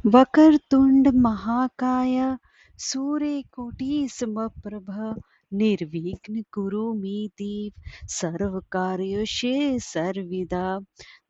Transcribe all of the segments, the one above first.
वक्रतुंड महाकाय सूर्यकोटि समप्रभ निर्विघ्न कुरु मे देव सर्व कार्येषु सर्वदा।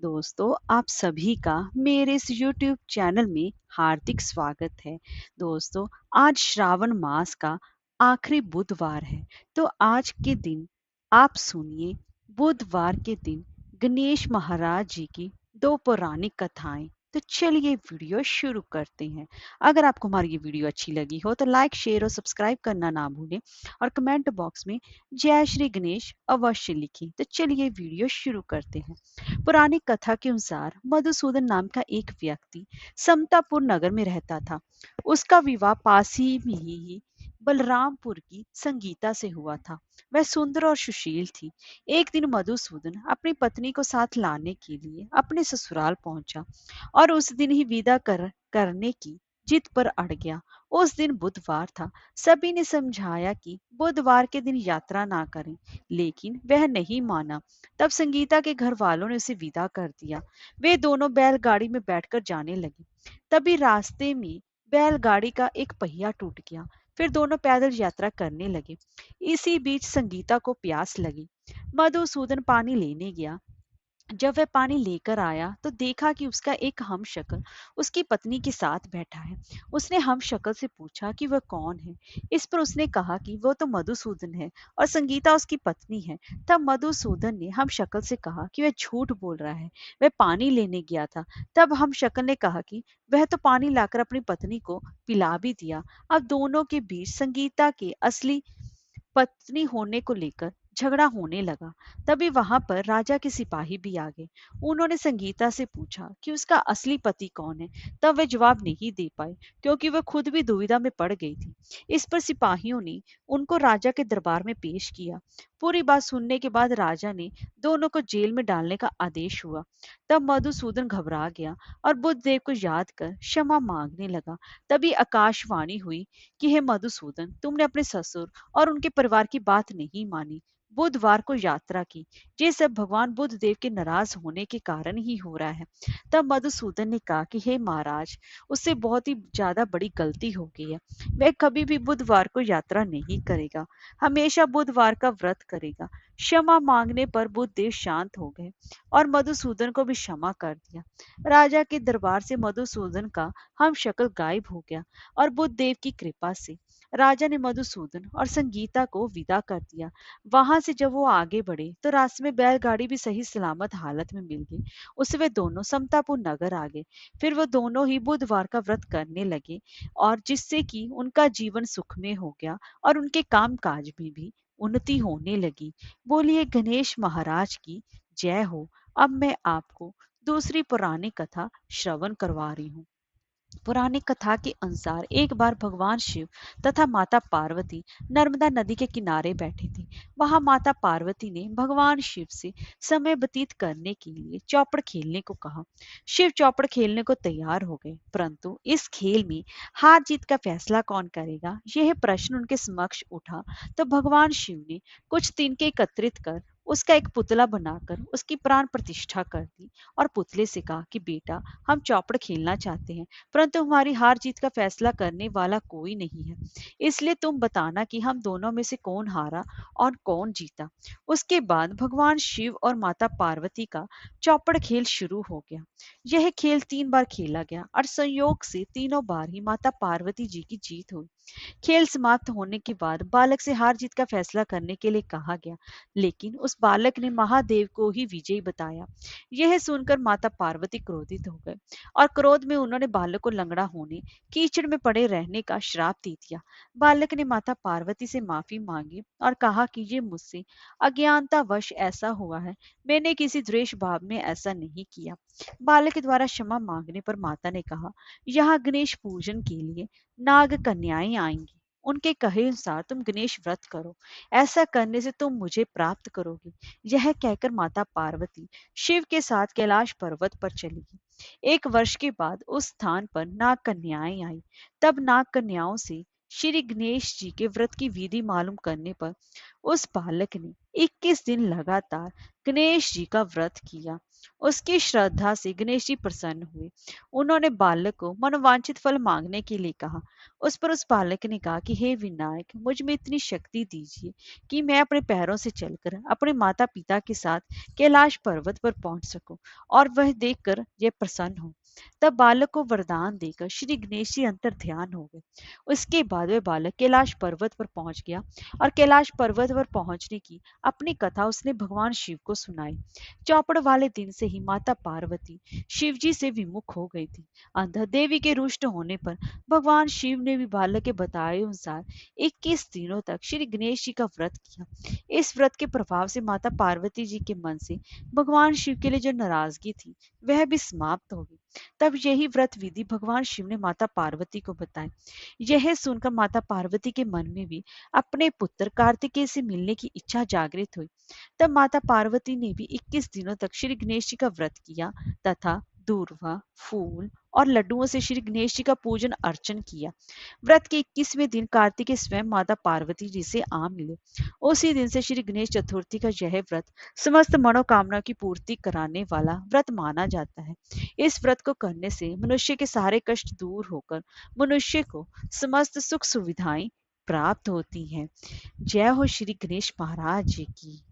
दोस्तों, आप सभी का मेरे इस YouTube चैनल में हार्दिक स्वागत है। दोस्तों, आज श्रावण मास का आखिरी बुधवार है, तो आज के दिन आप सुनिए बुधवार के दिन गणेश महाराज जी की दो पौराणिक कथाएं। तो चलिए वीडियो शुरू करते हैं। अगर आपको हमारी ये वीडियो अच्छी लगी हो तो लाइक शेयर और सब्सक्राइब करना ना भूलें और कमेंट बॉक्स में जय श्री गणेश अवश्य लिखें। तो चलिए वीडियो शुरू करते हैं। पुरानी कथा के अनुसार मधुसूदन नाम का एक व्यक्ति समतापुर नगर में रहता था। उसका विवाह पास ही में ही बलरामपुर की संगीता से हुआ था। वह सुंदर और सुशील थी। एक दिन मधुसूदन अपनी पत्नी को साथ लाने के लिए अपने ससुराल पहुंचा और उस दिन ही विदा करने की जिद पर अड़ गया। उस दिन बुधवार था। सभी ने समझाया कि बुधवार के दिन यात्रा ना करें, लेकिन वह नहीं माना। तब संगीता के घर वालों ने उसे विदा कर दिया। वे दोनों बैलगाड़ी में बैठकर जाने लगे। तभी रास्ते में बैलगाड़ी का एक पहिया टूट गया। फिर दोनों पैदल यात्रा करने लगे। इसी बीच संगीता को प्यास लगी। मधुसूदन पानी लेने गया। जब वह पानी लेकर आया तो देखा कि उसका एक हमशक्ल उसकी पत्नी के साथ बैठा है। उसने हमशक्ल से पूछा कि वह कौन है। इस पर उसने कहा कि वह तो मधुसूदन है और संगीता उसकी पत्नी है। तब मधुसूदन ने हमशक्ल से कहा कि वह झूठ बोल रहा है, वह पानी लेने गया था। तब हमशक्ल ने कहा कि वह तो पानी लाकर अपनी पत्नी को पिला भी दिया। अब दोनों के बीच संगीता के असली पत्नी होने को लेकर झगड़ा होने लगा। तभी वहां पर राजा के सिपाही भी आ गए। उन्होंने संगीता से पूछा कि उसका असली पति कौन है। तब वे जवाब नहीं दे पाए, क्योंकि वह खुद भी दुविधा में पड़ गई थी। इस पर सिपाहियों ने उनको राजा के दरबार में पेश किया। पूरी बात सुनने के बाद राजा ने दोनों को जेल में डालने का आदेश हुआ। तब मधुसूदन घबरा गया और बुद्धदेव को याद कर क्षमा मांगने लगा। तभी आकाशवाणी हुई कि हे मधुसूदन, तुमने अपने ससुर और उनके परिवार की बात नहीं मानी, बुधवार को यात्रा की। ये सब भगवान बुद्ध देव के नाराज होने के कारण ही हो रहा है। तब मधुसूदन ने कहा कि हे महाराज, उससे बहुत ही ज्यादा बड़ी गलती हो गई है। वह कभी भी बुधवार को यात्रा नहीं करेगा, हमेशा बुधवार का व्रत करेगा। क्षमा मांगने पर बुद्ध देव शांत हो गए और मधुसूदन को भी क्षमा कर दिया। राजा के दरबार से मधुसूदन का हम शक्ल गायब हो गया और बुद्ध देव की कृपा से राजा ने मधुसूदन और संगीता को विदा कर दिया। वहां से जब वो आगे बढ़े तो रास्ते में बैलगाड़ी भी सही सलामत हालत में मिल गई। उससे वे दोनों समतापुर नगर आ गए। फिर वो दोनों ही बुधवार का व्रत करने लगे और जिससे कि उनका जीवन सुखमय हो गया और उनके काम काज में भी उन्नति होने लगी। बोलिए गणेश महाराज की जय हो। अब मैं आपको दूसरी पुरानी कथा श्रवण करवा रही हूँ। पुरानी कथा के अनुसार एक बार भगवान शिव तथा माता पार्वती नर्मदा नदी के किनारे बैठे थे। वहां माता पार्वती ने भगवान शिव से समय व्यतीत करने के लिए चौपड़ खेलने को कहा। शिव चौपड़ खेलने को तैयार हो गए, परंतु इस खेल में हार जीत का फैसला कौन करेगा, यह प्रश्न उनके समक्ष उठा। तो भगवान शिव ने कुछ तिनके एकत्रित कर उसका एक पुतला बनाकर उसकी प्राण प्रतिष्ठा कर दी और पुतले से कहा कि बेटा, हम चौपड़ खेलना चाहते हैं, परंतु हमारी हार जीत का फैसला करने वाला कोई नहीं है। इसलिए तुम बताना कि हम दोनों में से कौन हारा और कौन जीता। उसके बाद भगवान शिव और माता पार्वती का चौपड़ खेल शुरू हो गया। यह खेल 3 बार खेला गया और संयोग से तीनों बार ही माता पार्वती जी की जीत हुई। खेल समाप्त होने के बाद बालक से हार जीत का फैसला करने के लिए कहा गया, लेकिन उस बालक ने महादेव को ही विजयी बताया। यह सुनकर माता पार्वती क्रोधित हो गए और क्रोध में उन्होंने बालक को लंगड़ा होने, कीचड़ में पड़े रहने का श्राप दे दिया। बालक ने माता पार्वती से माफी मांगी और कहा कि ये मुझसे अज्ञानतावश ऐसा हुआ है, मैंने किसी द्वेष भाव में ऐसा नहीं किया। बालक के द्वारा क्षमा मांगने पर माता ने कहा, यहाँ गणेश पूजन के लिए नाग कन्याएं आएंगी। उनके कहे अनुसार तुम गणेश व्रत करो, ऐसा करने से तुम मुझे प्राप्त करोगे। यह कहकर माता पार्वती शिव के साथ कैलाश पर्वत पर चली गई। 1 वर्ष के बाद उस स्थान पर नाग कन्याएं आई। तब नाग कन्याओं से श्री गणेश जी के व्रत की विधि मालूम करने पर उस बालक ने 21 दिन लगातार गणेश जी का व्रत किया। उसकी श्रद्धा से गणेश जी प्रसन्न हुए। उन्होंने बालक को मनोवांछित फल मांगने के लिए कहा। उस पर उस बालक ने कहा कि हे विनायक, मुझ में इतनी शक्ति दीजिए कि मैं अपने पैरों से चलकर अपने माता पिता के साथ कैलाश पर्वत पर पहुंच सकूं और वह देखकर ये प्रसन्न हो। तब बालक को वरदान देकर श्री गणेश जी अंतर ध्यान हो गए। उसके बाद वह बालक कैलाश पर्वत पर पहुंच गया और कैलाश पर्वत पर पहुंचने की अपनी कथा उसने भगवान शिव को सुनाई। चौपड़ वाले दिन से ही माता पार्वती शिव जी से विमुख हो गई थी। अंततः देवी के रुष्ट होने पर भगवान शिव ने भी बालक के बताए अनुसार 21 दिनों तक श्री गणेश जी का व्रत किया। इस व्रत के प्रभाव से माता पार्वती जी के मन से भगवान शिव के लिए जो नाराजगी थी वह भी समाप्त हो गई। तब यही व्रत विधि भगवान शिव ने माता पार्वती को बताई। यह सुनकर माता पार्वती के मन में भी अपने पुत्र कार्तिकेय से मिलने की इच्छा जागृत हुई। तब माता पार्वती ने भी 21 दिनों तक श्री गणेश जी का व्रत किया तथा दूर्वा, फूल और लड्डुओं से श्री गणेश जी का पूजन अर्चन किया। व्रत के 21वें दिन कार्तिकेय स्वयं माता पार्वती जी से आ मिले। उसी दिन से श्री गणेश चतुर्थी का यह व्रत समस्त मनोकामना की पूर्ति कराने वाला व्रत माना जाता है। इस व्रत को करने से मनुष्य के सारे कष्ट दूर होकर मनुष्य को समस्त सुख सुविधाएं प्राप्त होती हैं। जय हो श्री गणेश महाराज जी की।